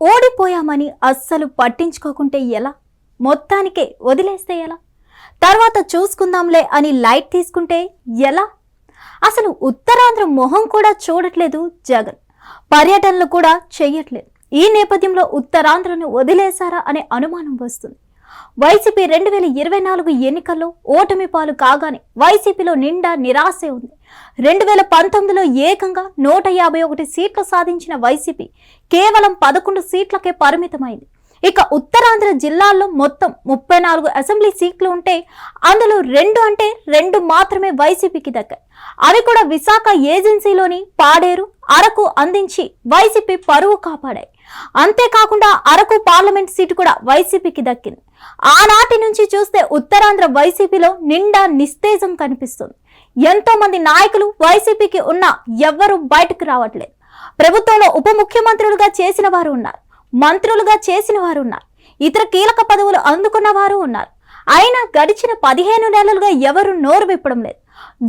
ఓడిపోయామని అస్సలు పట్టించుకోకుంటే ఎలా? మొత్తానికే వదిలేస్తే ఎలా? తర్వాత చూసుకుందాంలే అని లైట్ తీసుకుంటే ఎలా? అసలు ఉత్తరాంధ్ర మొహం కూడా చూడట్లేదు జగన్, పర్యటనలు కూడా చెయ్యట్లేదు. ఈ నేపథ్యంలో ఉత్తరాంధ్రను వదిలేశారా అనే అనుమానం వస్తుంది. వైసీపీ 2024 ఎన్నికల్లో ఓటమి పాలు కాగానే వైసీపీలో నిండా నిరాశే ఉంది. 2019లో ఏకంగా 151 సీట్లు సాధించిన వైసీపీ కేవలం 11 సీట్లకే పరిమితమైంది. ఇక ఉత్తరాంధ్ర జిల్లాల్లో మొత్తం 34 అసెంబ్లీ సీట్లు ఉంటే అందులో 2 మాత్రమే వైసీపీకి దక్కాయి. అవి కూడా విశాఖ ఏజెన్సీలోని పాడేరు, అరకు అందించి వైసీపీ పరువు కాపాడాయి. అంతేకాకుండా అరకు పార్లమెంట్ సీటు కూడా వైసీపీకి దక్కింది. ఆనాటి నుంచి చూస్తే ఉత్తరాంధ్ర వైసీపీలో నిండా నిస్తేజం కనిపిస్తుంది. ఎంతో మంది నాయకులు వైసీపీకి ఉన్నా ఎవ్వరూ బయటకు రావట్లేదు. ప్రభుత్వంలో ఉప ముఖ్యమంత్రులుగా చేసిన వారు ఉన్నారు, మంత్రులుగా చేసిన వారు ఉన్నారు, ఇతర కీలక పదవులు అందుకున్న వారు ఉన్నారు. అయినా గడిచిన 15 నెలలుగా ఎవరు నోరు విప్పడం లేదు,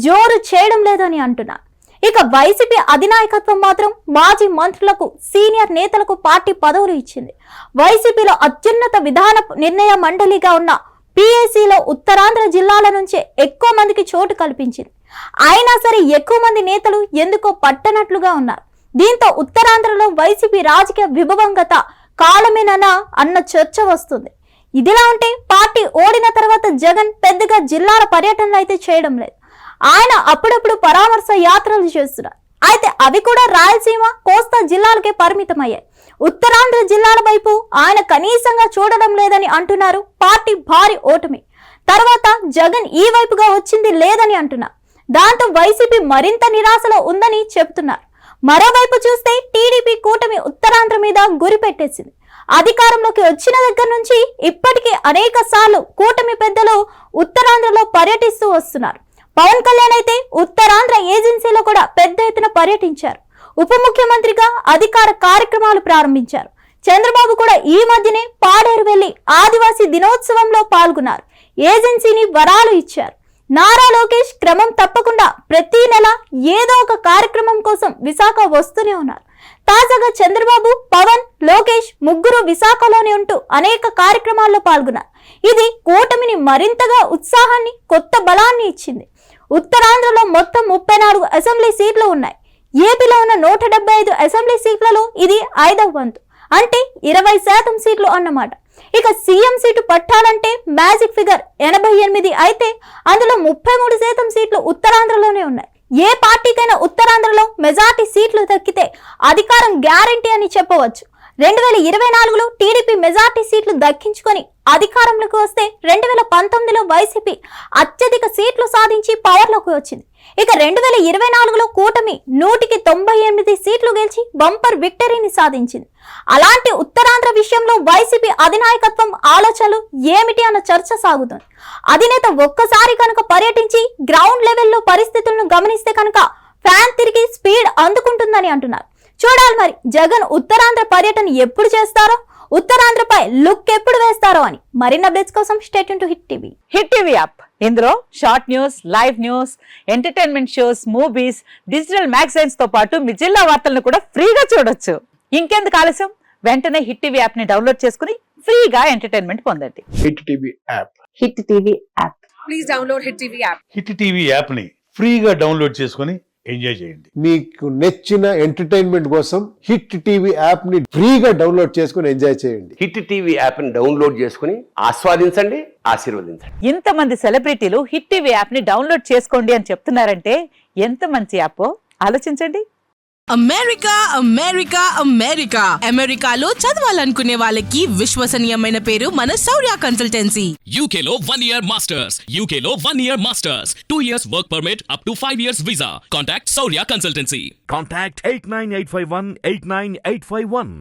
జోరు చేయడం లేదని అంటున్నారు. ఇక వైసీపీ అధినాయకత్వం మాత్రం మాజీ మంత్రులకు, సీనియర్ నేతలకు పార్టీ పదవులు ఇచ్చింది. వైసీపీలో అత్యున్నత విధాన నిర్ణయ మండలిగా ఉన్న PACలో ఉత్తరాంధ్ర జిల్లాల నుంచే ఎక్కువ మందికి చోటు కల్పించింది. అయినా సరే ఎక్కువ మంది నేతలు ఎందుకో పట్టనట్లుగా ఉన్నారు. దీంతో ఉత్తరాంధ్రలో వైసీపీ రాజకీయ విభవంగత కాలమేనన్నా అన్న చర్చ వస్తుంది. ఇదిలా ఉంటే పార్టీ ఓడిన తర్వాత జగన్ పెద్దగా జిల్లాల పర్యటనలు అయితే చేయడం లేదు. ఆయన అప్పుడప్పుడు పరామర్శ యాత్రలు చేస్తున్నారు. అయితే అవి కూడా రాయలసీమ, కోస్తా జిల్లాలకే పరిమితమయ్యాయి. ఉత్తరాంధ్ర జిల్లాల వైపు ఆయన కనీసంగా చూడడం లేదని అంటున్నారు. పార్టీ భారీ ఓటమి తర్వాత జగన్ ఈ వైపుగా వచ్చింది లేదని అంటున్నారు. దాంతో వైసీపీ మరింత నిరాశలో ఉందని చెబుతున్నారు. మరోవైపు చూస్తే టీడీపీ కూటమి ఉత్తరాంధ్ర మీద గురి పెట్టేసింది. అధికారంలోకి వచ్చిన దగ్గర నుంచి ఇప్పటికీ అనేక సార్లు కూటమి పెద్దలు ఉత్తరాంధ్రలో పర్యటిస్తూ వస్తున్నారు. పవన్ కళ్యాణ్ అయితే ఉత్తరాంధ్ర ఏజెన్సీలో కూడా పెద్ద ఎత్తున పర్యటించారు. ఉప ముఖ్యమంత్రిగా అధికార కార్యక్రమాలు ప్రారంభించారు. చంద్రబాబు కూడా ఈ మధ్యనే పాడేరు వెళ్లి ఆదివాసీ దినోత్సవంలో పాల్గొన్నారు. ఏజెన్సీని వరాలు ఇచ్చారు. నారా లోకేష్ క్రమం తప్పకుండా ప్రతి నెల ఏదో ఒక కార్యక్రమం కోసం విశాఖ వస్తూనే ఉన్నారు. తాజాగా చంద్రబాబు, పవన్, లోకేష్ ముగ్గురు విశాఖలోనే ఉంటూ అనేక కార్యక్రమాల్లో పాల్గొన్నారు. ఇది కూటమిని మరింతగా ఉత్సాహాన్ని, కొత్త బలాన్ని ఇచ్చింది. ఉత్తరాంధ్రలో మొత్తం 34 అసెంబ్లీ సీట్లు ఉన్నాయి. ఏపీలో ఉన్న 175 అసెంబ్లీ సీట్లలో ఇది 5వ వంతు, అంటే 20% సీట్లు అన్నమాట. ఇక సీఎం సీటు పట్టాలంటే మ్యాజిక్ ఫిగర్ 88 అయితే అందులో 33% సీట్లు ఉత్తరాంధ్రలోనే ఉన్నాయి. ఏ పార్టీకైనా ఉత్తరాంధ్రలో మెజార్టీ సీట్లు దక్కితే అధికారం గ్యారంటీ అని చెప్పవచ్చు. 2024లో టీడీపీ మెజార్టీ సీట్లు దక్కించుకొని అధికారంలోకి వస్తే 2019లో వైసీపీ అత్యధిక సీట్లు సాధించి పవర్లోకి వచ్చింది. ఇక 2024లో కూటమి 198 సీట్లు గెలిచి బంపర్ విక్టరీని సాధించింది. అలాంటి ఉత్తరాంధ్ర విషయంలో వైసీపీ అధినాయకత్వం ఆలోచనలు ఏమిటి అన్న చర్చ సాగుతుంది. అధినేత ఒక్కసారి కనుక పర్యటించి గ్రౌండ్ లెవెల్లో పరిస్థితులను గమనిస్తే కనుక ఫ్యాన్ తిరిగి స్పీడ్ అందుకుంటుందని అంటున్నారు. చూడాలి మరి జగన్ ఉత్తరాంధ్ర పర్యటన ఎప్పుడు చేస్తారో, ఉత్తరాంధ్రపై లుక్ ఎప్పుడు వేస్తారో అని. మరిన్ని అప్డేట్స్ కోసం stay tune to hit TV. Hit TV app, ఇందులో short news, live news, entertainment shows, movies, digital magazines తో పాటు మీ జిల్లా వార్తలను కూడా ఫ్రీగా చూడొచ్చు. ఇంకెందుకు ఆలస్యం, వెంటనే హిట్ టీవీ యాప్ ని డౌన్లోడ్ చేసుకుని ఫ్రీగా ఎంటర్టైన్మెంట్ పొందండి. Hit TV app. Hit TV app. Please download hit TV app. Hit TV app ని ఫ్రీగా డౌన్లోడ్ చేసుకుని ఎంజాయ్ చేయండి. మీకు నచ్చిన ఎంటర్టైన్మెంట్ కోసం హిట్ టీవీ యాప్ ని ఫ్రీగా డౌన్లోడ్ చేసుకుని ఎంజాయ్ చేయండి. హిట్ టీవీ యాప్ ని డౌన్లోడ్ చేసుకుని ఆస్వాదించండి, ఆశీర్వదించండి. ఇంతమంది సెలబ్రిటీలు హిట్ టీవీ యాప్ ని డౌన్లోడ్ చేసుకోండి అని చెప్తున్నారంటే ఎంత మంచి యాప్ ఆలోచించండి. అమెరికా అమెరికా అమెరికా అమెరికాలో చదవాలనుకునే వాళ్ళకి విశ్వసనీయమైన పేరు మన శౌర్య కన్సల్టెన్సీ. UK లో 1 year masters, UK లో 1 year masters, 2 years work permit up to 5 years visa. Contact Saurya Consultancy. Contact 89851 89851.